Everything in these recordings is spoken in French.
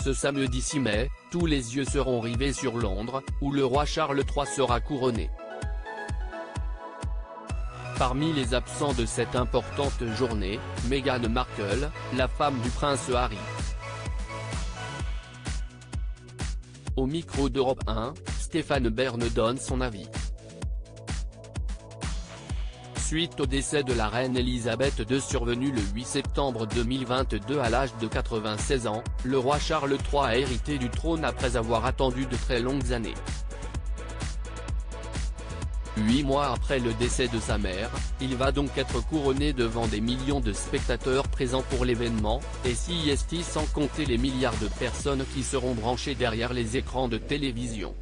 Ce samedi 6 mai, tous les yeux seront rivés sur Londres, où le roi Charles III sera couronné. Parmi les absents de cette importante journée, Meghan Markle, la femme du prince Harry. Au micro d'Europe 1, Stéphane Bern donne son avis. Suite au décès de la reine Elisabeth II survenu le 8 septembre 2022 à l'âge de 96 ans, le roi Charles III a hérité du trône après avoir attendu de très longues années. 8 mois après le décès de sa mère, il va donc être couronné devant des millions de spectateurs présents pour l'événement, et CST sans compter les milliards de personnes qui seront branchées derrière les écrans de télévision.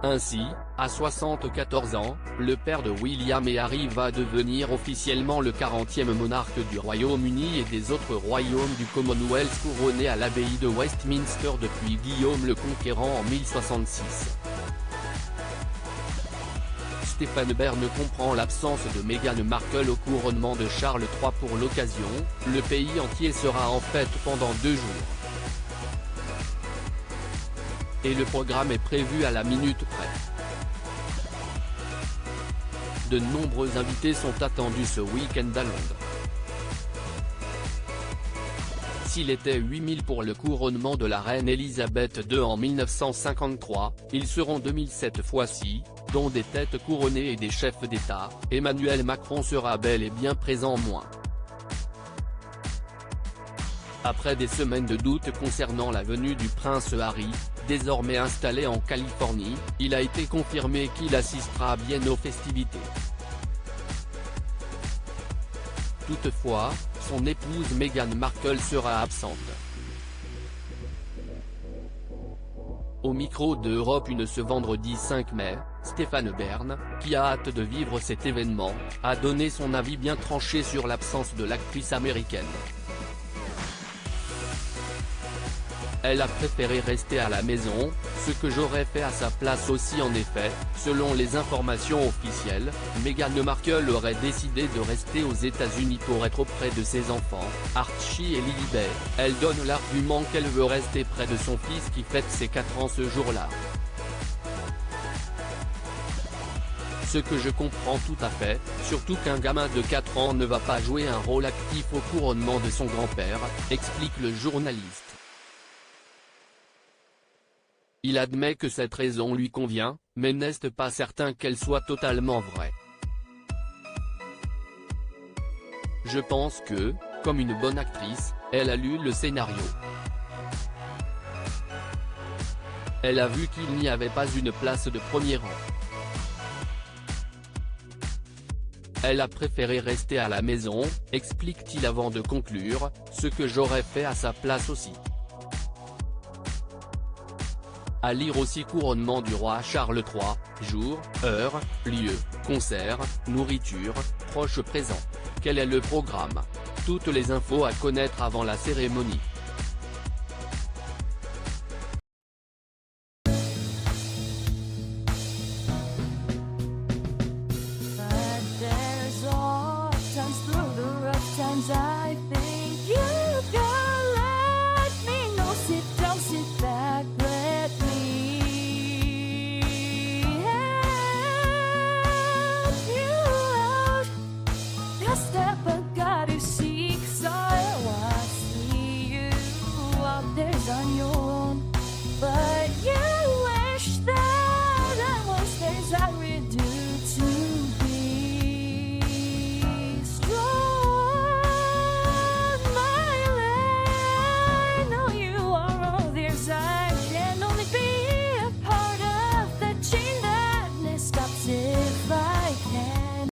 Ainsi, à 74 ans, le père de William et Harry va devenir officiellement le 40e monarque du Royaume-Uni et des autres royaumes du Commonwealth couronné à l'abbaye de Westminster depuis Guillaume le Conquérant en 1066. Stéphane Bern comprend l'absence de Meghan Markle au couronnement de Charles III pour l'occasion, le pays entier sera en fête pendant 2 jours. Et le programme est prévu à la minute près. De nombreux invités sont attendus ce week-end à Londres. S'il était 8000 pour le couronnement de la reine Elisabeth II en 1953, ils seront 2000 cette fois-ci, dont des têtes couronnées et des chefs d'État. Emmanuel Macron sera bel et bien présent moins. Après des semaines de doute concernant la venue du prince Harry, désormais installé en Californie, il a été confirmé qu'il assistera bien aux festivités. Toutefois, son épouse Meghan Markle sera absente. Au micro de Europe 1 ce vendredi 5 mai, Stéphane Bern, qui a hâte de vivre cet événement, a donné son avis bien tranché sur l'absence de l'actrice américaine. Elle a préféré rester à la maison, ce que j'aurais fait à sa place aussi. En effet, selon les informations officielles, Meghan Markle aurait décidé de rester aux États-Unis pour être auprès de ses enfants, Archie et Lilibet. Elle donne l'argument qu'elle veut rester près de son fils qui fête ses 4 ans ce jour-là. Ce que je comprends tout à fait, surtout qu'un gamin de 4 ans ne va pas jouer un rôle actif au couronnement de son grand-père, explique le journaliste. Il admet que cette raison lui convient, mais n'est pas certain qu'elle soit totalement vraie. Je pense que, comme une bonne actrice, elle a lu le scénario. Elle a vu qu'il n'y avait pas une place de premier rang. Elle a préféré rester à la maison, explique-t-il avant de conclure, ce que j'aurais fait à sa place aussi. À lire aussi couronnement du roi Charles III, jour, heure, lieu, concert, nourriture, proches présents. Quel est le programme? Toutes les infos à connaître avant la cérémonie. On your own, but